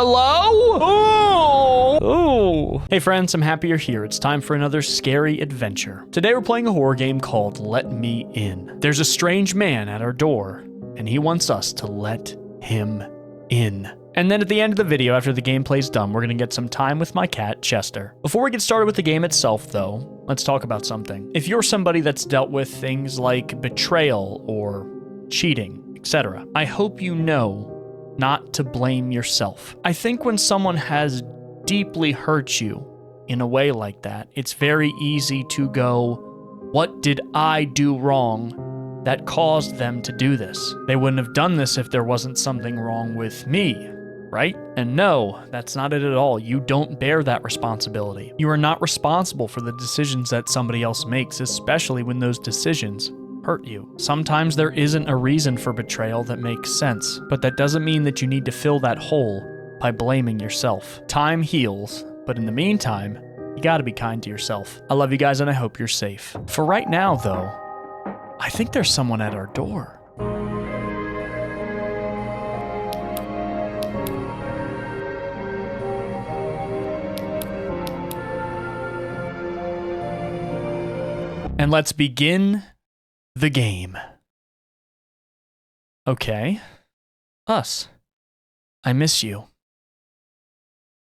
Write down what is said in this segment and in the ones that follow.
Hello? Oh! Oh! Hey friends, I'm happy you're here. It's time for another scary adventure. Today we're playing a horror game called Let Me In. There's a strange man at our door, and he wants us to let him in. And then at the end of the video, after the gameplay's done, we're gonna get some time with my cat, Chester. Before we get started with the game itself, though, let's talk about something. If you're somebody that's dealt with things like betrayal or cheating, etc., I hope you know not to blame yourself. I think when someone has deeply hurt you in a way like that, it's very easy to go, what did I do wrong that caused them to do this? They wouldn't have done this if there wasn't something wrong with me, right? And no, that's not it at all. You don't bear that responsibility. You are not responsible for the decisions that somebody else makes, especially when those decisions hurt you. Sometimes there isn't a reason for betrayal that makes sense, but that doesn't mean that you need to fill that hole by blaming yourself. Time heals, but in the meantime, you gotta be kind to yourself. I love you guys and I hope you're safe. For right now, though, I think there's someone at our door. And let's begin the game. Okay. Us. I miss you.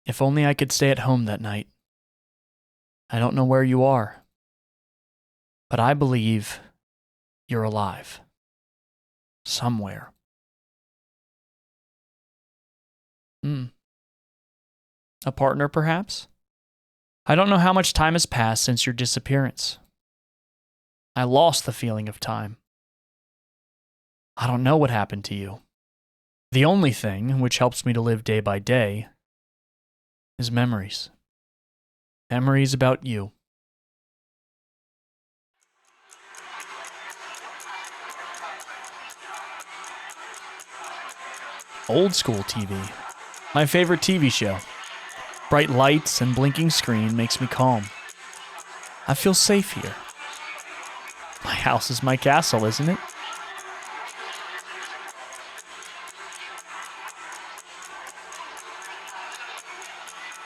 If only I could stay at home that night. I don't know where you are, but I believe you're alive. Somewhere. A partner, perhaps? I don't know how much time has passed since your disappearance. I lost the feeling of time. I don't know what happened to you. The only thing which helps me to live day by day is memories. Memories about you. Old school TV. My favorite TV show. Bright lights and blinking screen makes me calm. I feel safe here. My house is my castle, isn't it?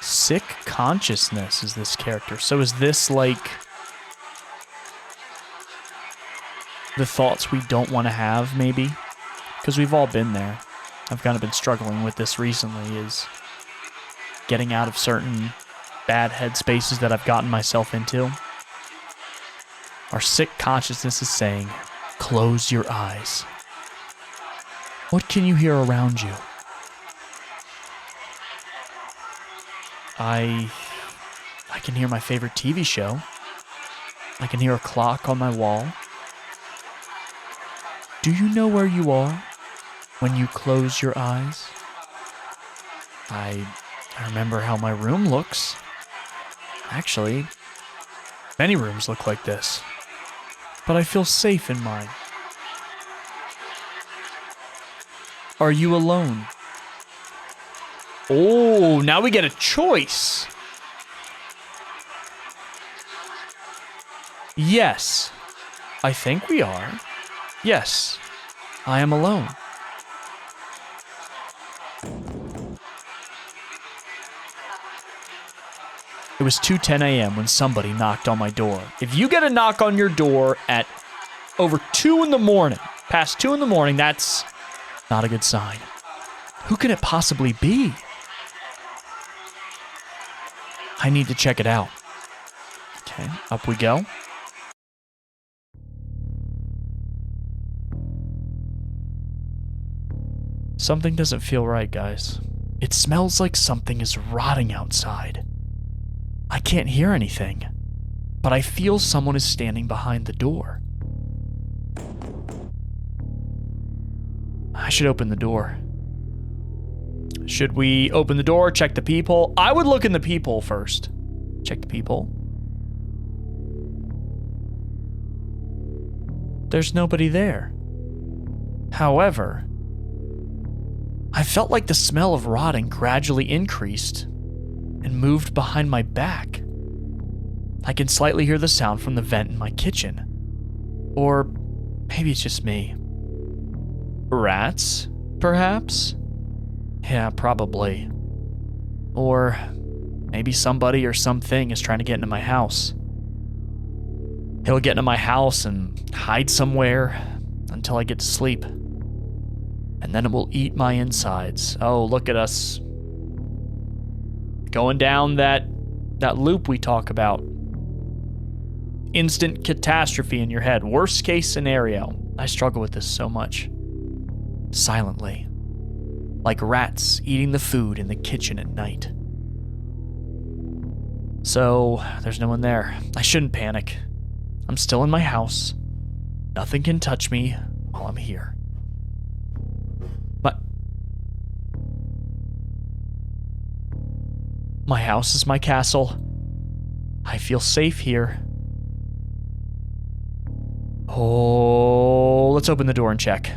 Sick consciousness is this character. So is this like the thoughts we don't want to have, maybe? Because we've all been there. I've kind of been struggling with this recently, is getting out of certain bad headspaces that I've gotten myself into. Our sick consciousness is saying, close your eyes. What can you hear around you? I can hear my favorite TV show. I can hear a clock on my wall. Do you know where you are when you close your eyes? I remember how my room looks. Actually, many rooms look like this. But I feel safe in mine. Are you alone? Oh, now we get a choice. Yes, I think we are. Yes, I am alone. It was 2:10 a.m. when somebody knocked on my door. If you get a knock on your door at over 2 in the morning, past 2 in the morning, that's not a good sign. Who can it possibly be? I need to check it out. Okay, up we go. Something doesn't feel right, guys. It smells like something is rotting outside. I can't hear anything, but I feel someone is standing behind the door. I should open the door. Should we open the door, check the peephole? I would look in the peephole first. Check the peephole. There's nobody there. However, I felt like the smell of rotting gradually increased and moved behind my back. I can slightly hear the sound from the vent in my kitchen. Or maybe it's just me. Rats, perhaps? Yeah, probably. Or maybe somebody or something is trying to get into my house. It'll get into my house and hide somewhere until I get to sleep. And then it will eat my insides. Oh, look at us. Going down that loop we talk about. Instant catastrophe in your head. Worst case scenario. I struggle with this so much. Silently. Like rats eating the food in the kitchen at night. So, there's no one there. I shouldn't panic. I'm still in my house. Nothing can touch me while I'm here. My house is my castle. I feel safe here. Oh, let's open the door and check.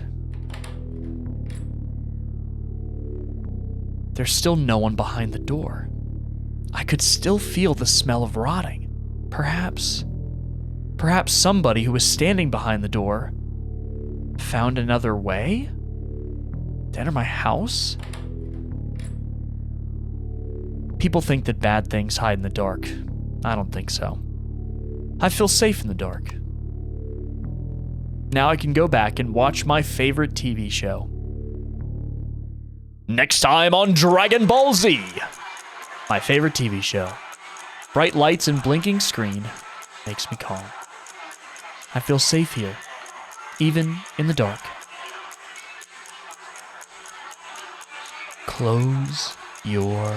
There's still no one behind the door. I could still feel the smell of rotting. Perhaps somebody who was standing behind the door found another way to enter my house? People think that bad things hide in the dark. I don't think so. I feel safe in the dark. Now I can go back and watch my favorite TV show. Next time on Dragon Ball Z. My favorite TV show. Bright lights and blinking screen makes me calm. I feel safe here, even in the dark. Close your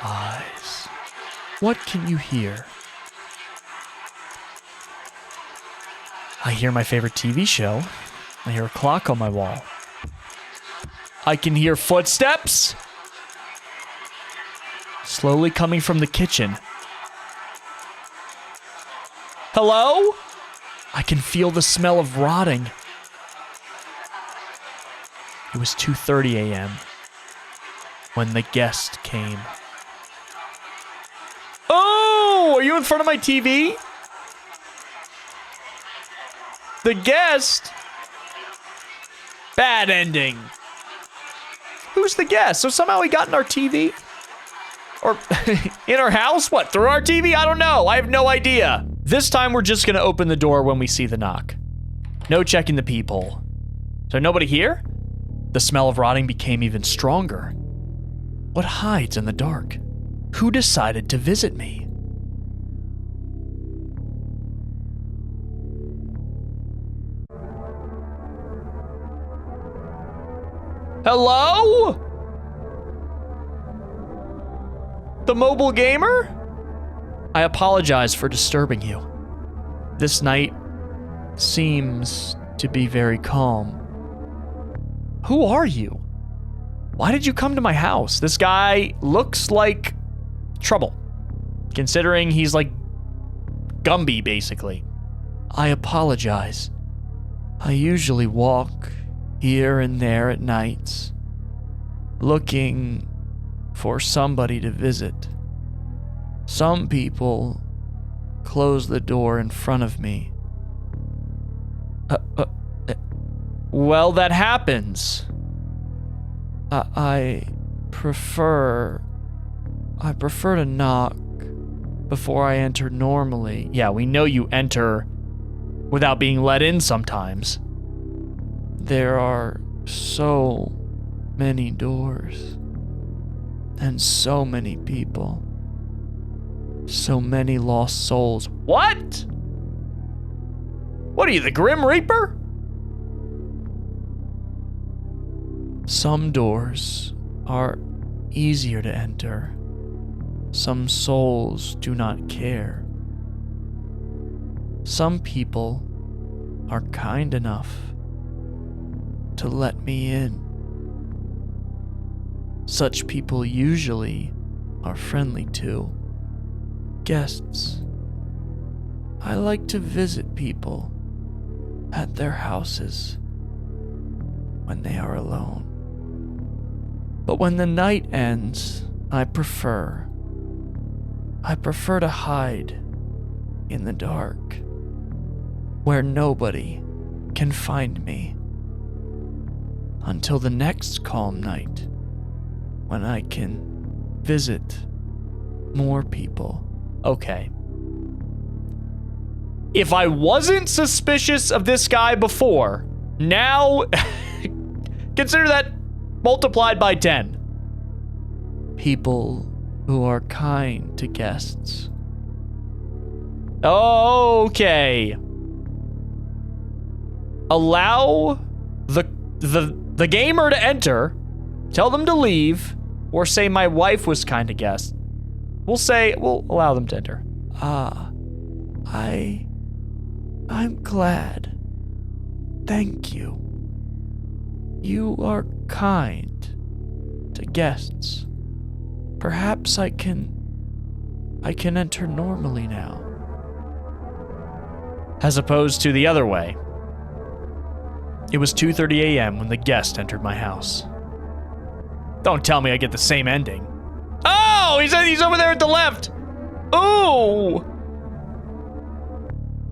eyes. What can you hear? I hear my favorite TV show. I hear a clock on my wall. I can hear footsteps slowly coming from the kitchen. Hello? I can feel the smell of rotting. It was 2:30 a.m. when the guest came. Oh, are you in front of my TV? The guest? Bad ending. Who's the guest? So somehow he got in our TV? Or in our house? What, through our TV? I don't know. I have no idea. This time we're just gonna open the door when we see the knock. No checking the peephole. So nobody here? The smell of rotting became even stronger. What hides in the dark? Who decided to visit me? Hello? The mobile gamer? I apologize for disturbing you. This night seems to be very calm. Who are you? Why did you come to my house? This guy looks like trouble, considering he's like Gumby, basically. I apologize. I usually walk here and there at nights, looking for somebody to visit. Some people close the door in front of me. Well, that happens. I prefer to knock before I enter normally. Yeah, we know you enter without being let in sometimes. There are so many doors and so many people. So many lost souls. What? What are you, the Grim Reaper? Some doors are easier to enter. Some souls do not care. Some people are kind enough to let me in. Such people usually are friendly too. Guests. I like to visit people at their houses when they are alone. But when the night ends, I prefer to hide in the dark, where nobody can find me, until the next calm night, when I can visit more people. Okay. If I wasn't suspicious of this guy before, now consider that multiplied by 10. People who are kind to guests. Okay. Allow the gamer to enter, tell them to leave, or say my wife was kind to guests. We'll allow them to enter. I'm glad. Thank you. You are kind to guests. Perhaps I can enter normally now. As opposed to the other way. It was 2:30 a.m. when the guest entered my house. Don't tell me I get the same ending. Oh, he's over there at the left. Ooh.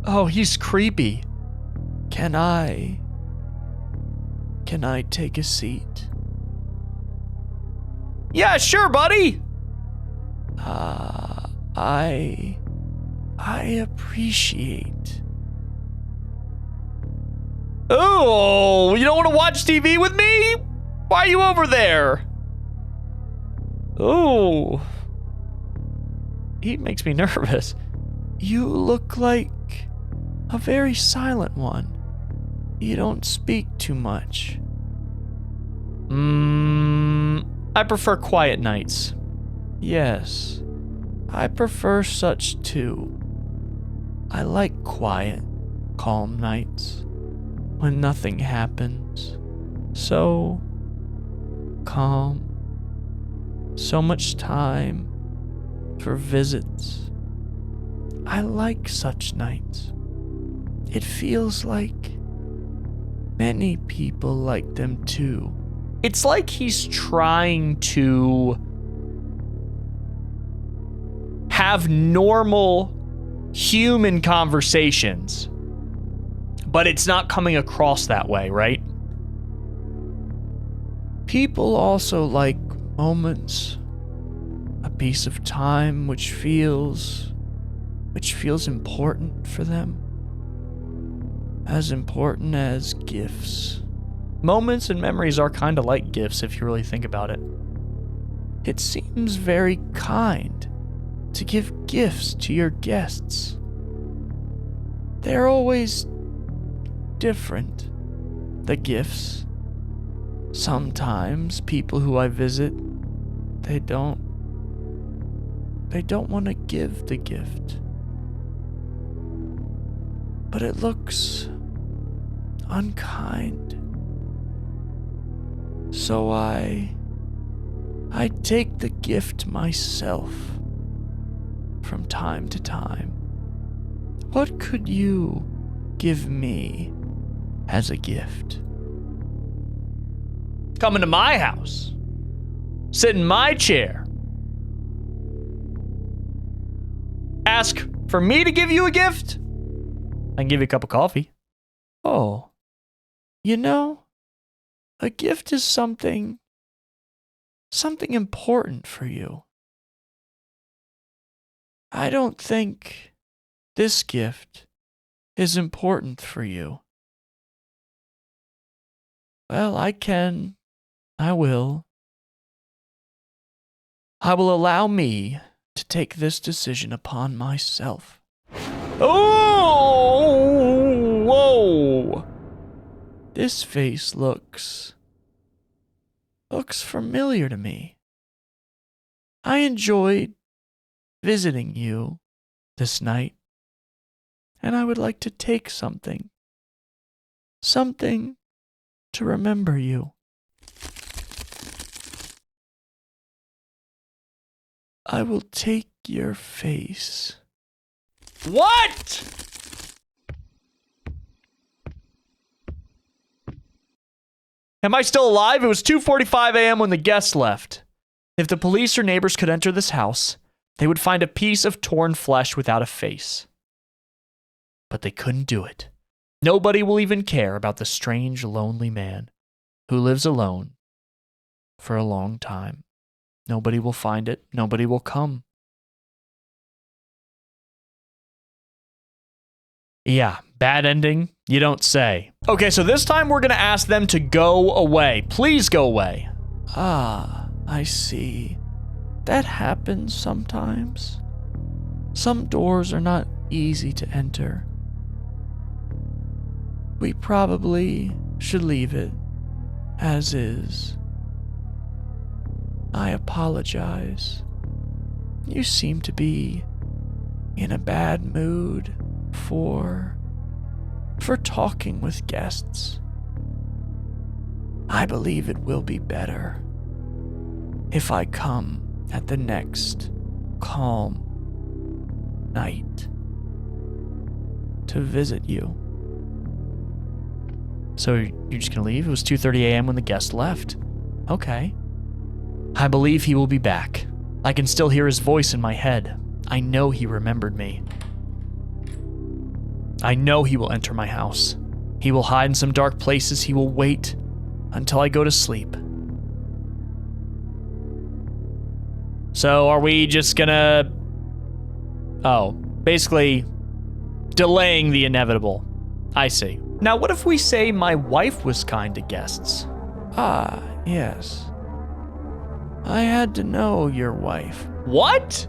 Oh, he's creepy. Can I take a seat? Yeah, sure, buddy. I appreciate. Oh, you don't want to watch TV with me? Why are you over there? Oh. He makes me nervous. You look like a very silent one. You don't speak too much. I prefer quiet nights. Yes, I prefer such too. I like quiet, calm nights when nothing happens. So calm. So much time for visits. I like such nights. It feels like many people like them too. It's like he's trying to have normal human conversations, but it's not coming across that way, right? People also like moments, a piece of time which feels important for them. As important as gifts. Moments and memories are kind of like gifts if you really think about it. It seems very kind to give gifts to your guests. They're always different, the gifts. Sometimes people who I visit, they don't want to give the gift. But it looks unkind. So I take the gift myself from time to time. What could you give me as a gift? Come into my house. Sit in my chair. Ask for me to give you a gift? I can give you a cup of coffee. Oh, you know, a gift is something important for you. I don't think this gift is important for you. Well, I will allow me to take this decision upon myself. Oh, whoa. This face looks familiar to me. I enjoyed visiting you this night, and I would like to take something to remember you. I will take your face. What? Am I still alive? It was 2:45 a.m. when the guests left. If the police or neighbors could enter this house, they would find a piece of torn flesh without a face. But they couldn't do it. Nobody will even care about the strange, lonely man who lives alone for a long time. Nobody will find it. Nobody will come. Yeah, bad ending, you don't say. Okay, so this time we're gonna ask them to go away. Please go away. Ah, I see. That happens sometimes. Some doors are not easy to enter. We probably should leave it as is. I apologize. You seem to be in a bad mood for talking with guests. I believe it will be better if I come at the next calm night to visit you. So you're just gonna leave? It was 2:30 a.m. when the guest left. Okay. I believe he will be back. I can still hear his voice in my head. I know he remembered me. I know he will enter my house. He will hide in some dark places. He will wait until I go to sleep. So are we just gonna... Oh, basically delaying the inevitable. I see. Now, what if we say my wife was kind to guests? Ah, yes. I had to know your wife. What?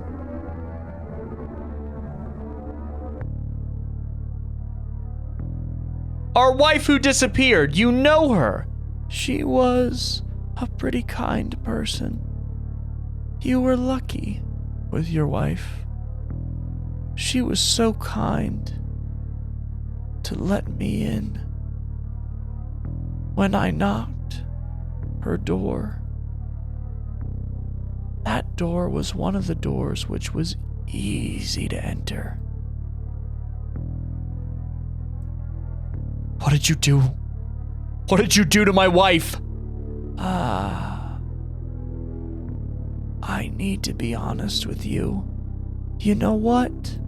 Our wife who disappeared, you know her. She was a pretty kind person. You were lucky with your wife. She was so kind to let me in. When I knocked her door, that door was one of the doors which was easy to enter. What did you do? What did you do to my wife? I need to be honest with you. You know what?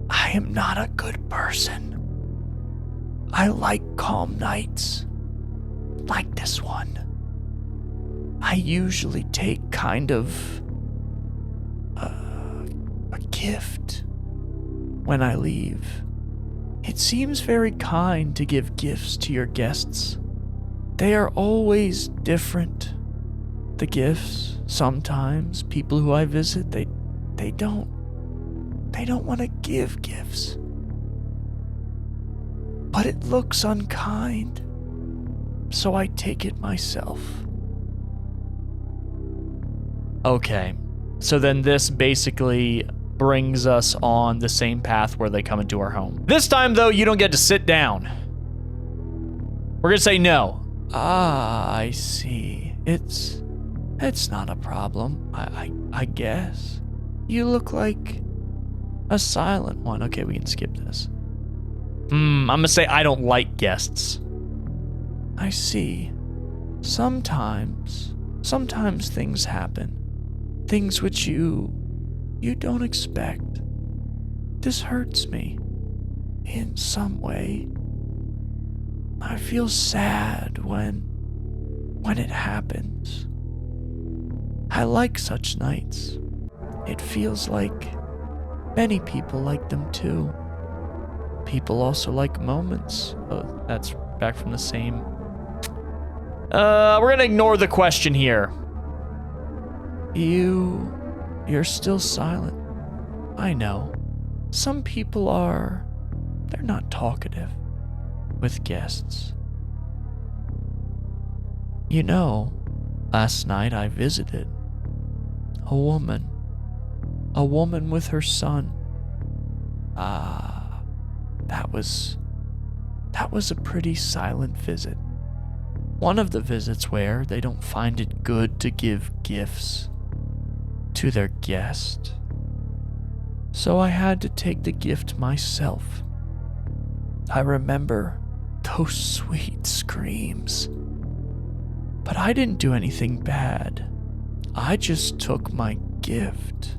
I am not a good person. I like calm nights, like this one. I usually take kind of a gift when I leave. It seems very kind to give gifts to your guests. They are always different. The gifts, sometimes people who I visit, they don't want to give gifts. But it looks unkind, so I take it myself. Okay, so then this basically brings us on the same path where they come into our home. This time, though, you don't get to sit down. We're gonna say no. Ah, I see. It's not a problem, I guess. You look like a silent one. Okay, we can skip this. I'm gonna say I don't like guests. I see. Sometimes things happen. Things which you don't expect. This hurts me in some way. I feel sad when it happens. I like such nights. It feels like many people like them too. People also like moments. Oh, that's back from the same. We're gonna ignore the question here. You're still silent. I know. Some people they're not talkative with guests. You know, last night I visited a woman with her son. That was a pretty silent visit. One of the visits where they don't find it good to give gifts to their guest. So I had to take the gift myself. I remember those sweet screams. But I didn't do anything bad. I just took my gift.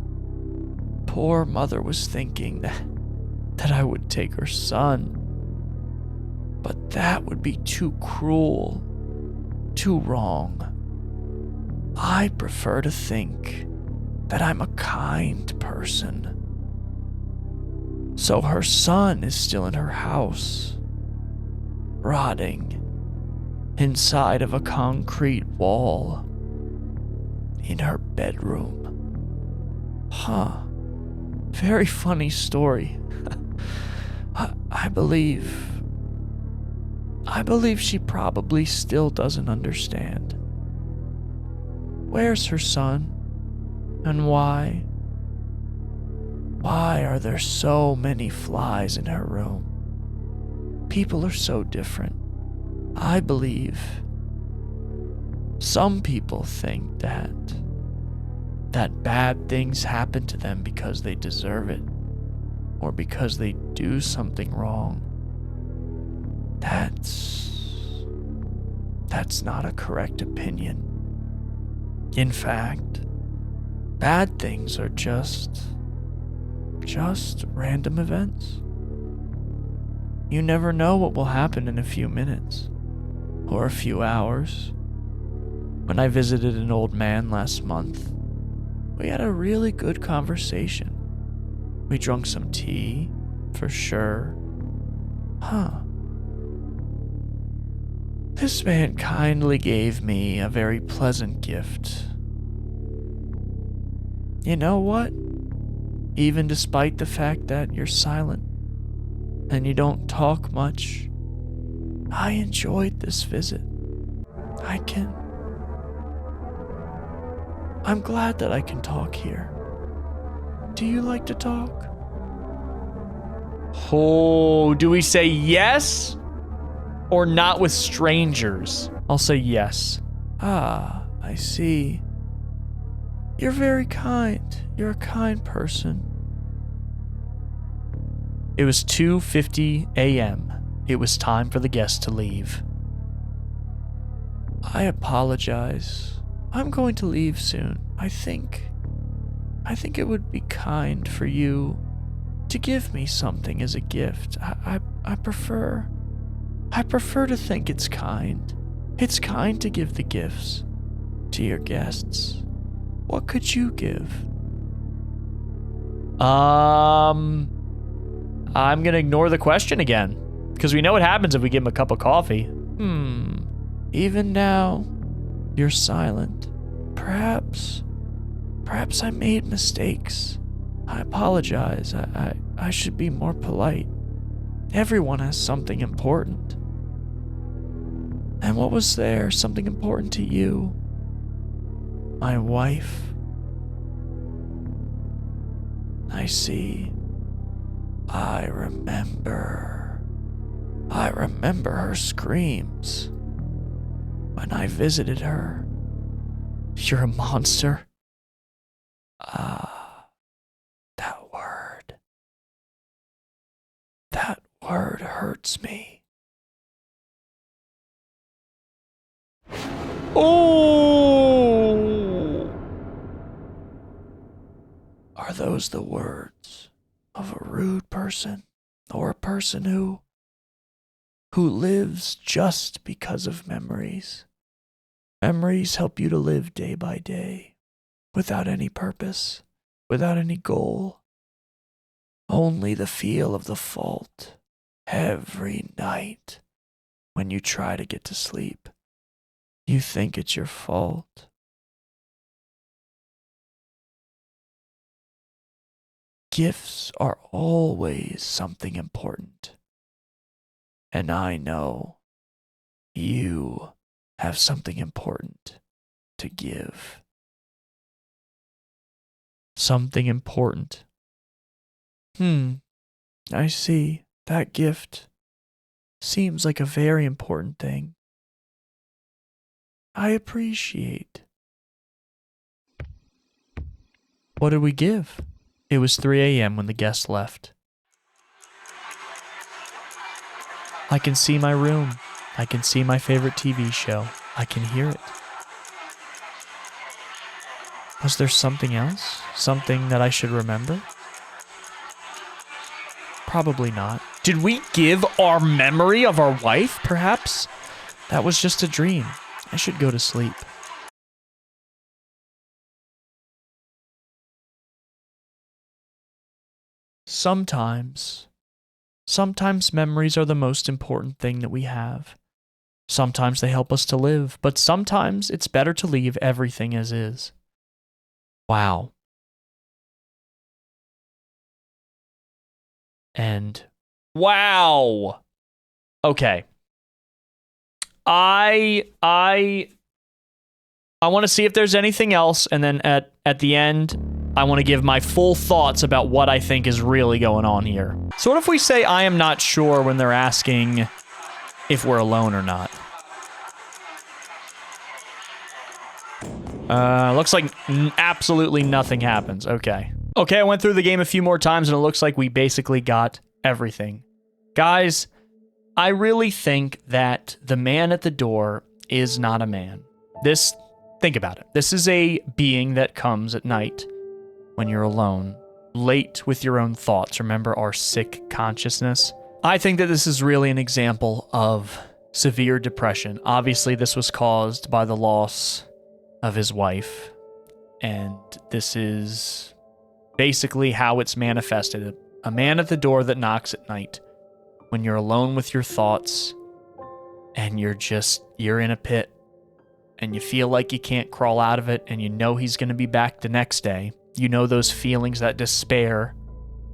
Poor mother was thinking that I would take her son. But that would be too cruel, too wrong. I prefer to think that I'm a kind person. So her son is still in her house, rotting inside of a concrete wall in her bedroom. Huh. Very funny story. I believe she probably still doesn't understand. Where's her son? And why? Why are there so many flies in her room? People are so different. I believe some people think that bad things happen to them because they deserve it, or because they do something wrong. That's not a correct opinion. In fact, bad things are just random events. You never know what will happen in a few minutes or a few hours. When I visited an old man last month, we had a really good conversation. We drank some tea, for sure. This man kindly gave me a very pleasant gift. You know what? Even despite the fact that you're silent and you don't talk much, I enjoyed this visit. I'm glad that I can talk here. Do you like to talk? Oh, do we say yes or not with strangers? I'll say yes. Ah, I see. You're very kind. You're a kind person. It was 2:50 a.m. It was time for the guest to leave. I apologize. I'm going to leave soon. I think it would be kind for you to give me something as a gift. I prefer to think it's kind. It's kind to give the gifts to your guests. What could you give? I'm gonna ignore the question again, because we know what happens if we give him a cup of coffee. Even now, you're silent. Perhaps I made mistakes. I apologize. I should be more polite. Everyone has something important. And what was there something important to you? My wife. I see. I remember her screams when I visited her. You're a monster. That word hurts me. Oh! Are those the words of a rude person, or a person who lives just because of memories? Memories help you to live day by day, without any purpose, without any goal. Only the feel of the fault every night when you try to get to sleep. You think it's your fault. Gifts are always something important. And I know you have something important to give. Something important. I see. That gift seems like a very important thing. I appreciate. What did we give? It was 3 a.m. when the guest left. I can see my room. I can see my favorite TV show. I can hear it. Was there something else? Something that I should remember? Probably not. Did we give our memory of our wife, perhaps? That was just a dream. I should go to sleep. sometimes memories are the most important thing that we have. Sometimes they help us to live, but sometimes it's better to leave everything as is. Wow. And wow. Okay. I want to see if there's anything else, and then at the end, I want to give my full thoughts about what I think is really going on here. So what if we say I am not sure when they're asking if we're alone or not? Looks like absolutely nothing happens. Okay. Okay, I went through the game a few more times, and it looks like we basically got everything. Guys, I really think that the man at the door is not a man. Think about it. This is a being that comes at night when you're alone, late with your own thoughts. Remember our sick consciousness? I think that this is really an example of severe depression. Obviously, this was caused by the loss of his wife, and this is basically how it's manifested. A man at the door that knocks at night when you're alone with your thoughts and you're in a pit and you feel like you can't crawl out of it, and you know he's going to be back the next day. You know those feelings, that despair,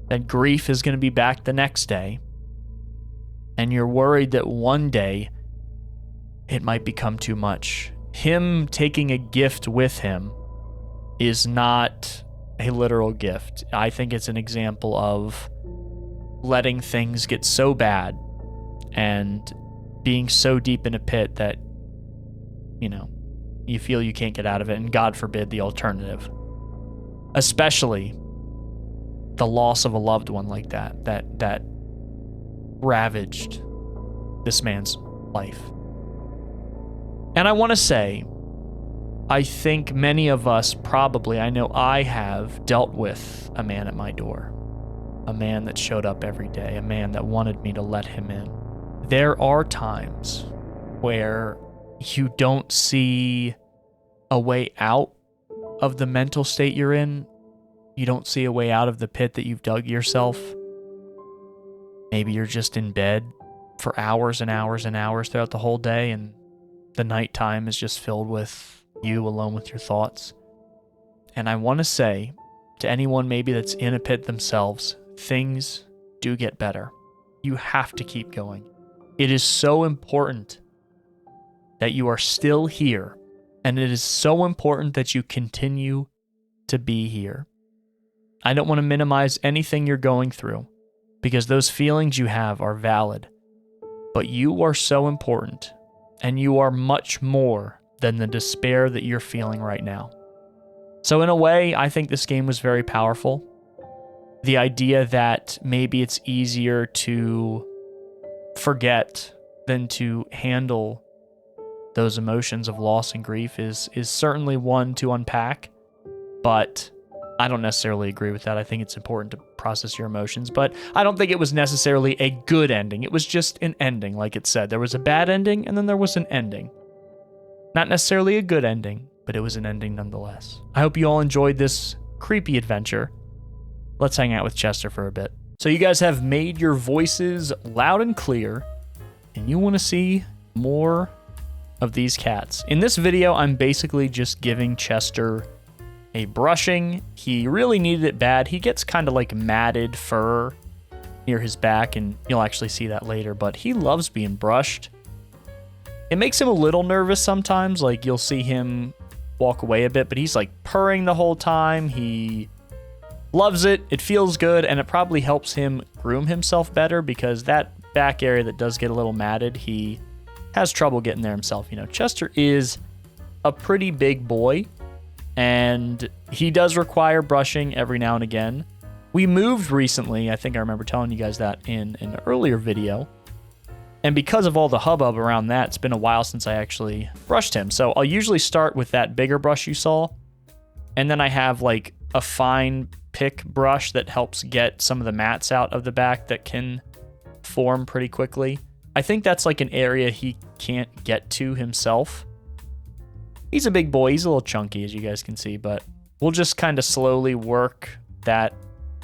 that grief is going to be back the next day. And you're worried that one day it might become too much. Him taking a gift with him is not a literal gift. I think it's an example of letting things get so bad and being so deep in a pit that, you feel you can't get out of it, and God forbid the alternative. Especially the loss of a loved one like that ravaged this man's life. And I want to say, I think many of us probably, I know I have dealt with a man at my door. A man that showed up every day, a man that wanted me to let him in. There are times where you don't see a way out of the mental state you're in. You don't see a way out of the pit that you've dug yourself. Maybe you're just in bed for hours and hours and hours throughout the whole day, and the nighttime is just filled with you alone with your thoughts. And I want to say to anyone maybe that's in a pit themselves, things do get better. You have to keep going. It is so important that you are still here, and it is so important that you continue to be here. I don't want to minimize anything you're going through, because those feelings you have are valid, but you are so important, and you are much more than the despair that you're feeling right now. So in a way, I think this game was very powerful. The idea that maybe it's easier to forget than to handle those emotions of loss and grief is certainly one to unpack, but I don't necessarily agree with that. I think it's important to process your emotions, but I don't think it was necessarily a good ending. It was just an ending, like it said. There was a bad ending, and then there was an ending. Not necessarily a good ending, but it was an ending nonetheless. I hope you all enjoyed this creepy adventure. Let's hang out with Chester for a bit. So you guys have made your voices loud and clear, and you want to see more of these cats. In this video, I'm basically just giving Chester a brushing. He really needed it bad. He gets kind of like matted fur near his back, and you'll actually see that later, but he loves being brushed. It makes him a little nervous sometimes, like you'll see him walk away a bit, but he's like purring the whole time. He loves it. It feels good, and it probably helps him groom himself better, because that back area that does get a little matted, he has trouble getting there himself. Chester is a pretty big boy, and he does require brushing every now and again. We moved recently. I think I remember telling you guys that in an earlier video. And because of all the hubbub around that, it's been a while since I actually brushed him. So I'll usually start with that bigger brush you saw, and then I have like a fine pick brush that helps get some of the mats out of the back that can form pretty quickly. I think that's like an area he can't get to himself. He's a big boy. He's a little chunky, as you guys can see, but we'll just kind of slowly work that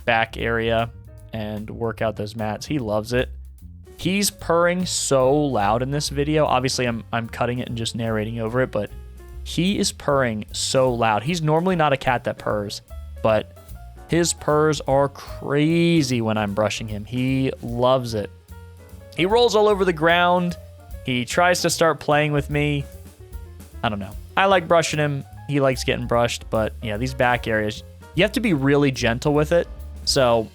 back area and work out those mats. He loves it. He's purring so loud in this video. Obviously, I'm cutting it and just narrating over it, but he is purring so loud. He's normally not a cat that purrs, but his purrs are crazy when I'm brushing him. He loves it. He rolls all over the ground. He tries to start playing with me. I don't know. I like brushing him. He likes getting brushed, but yeah, these back areas, you have to be really gentle with it. So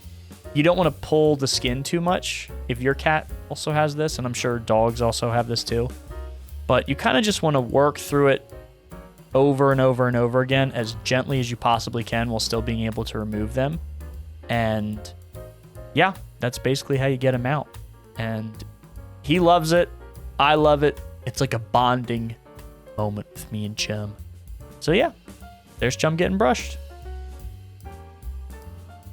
you don't want to pull the skin too much if your cat also has this, and I'm sure dogs also have this too. But you kind of just want to work through it over and over and over again as gently as you possibly can while still being able to remove them. And yeah, that's basically how you get him out. And he loves it. I love it. It's like a bonding moment with me and Chum. So yeah, there's Chum getting brushed.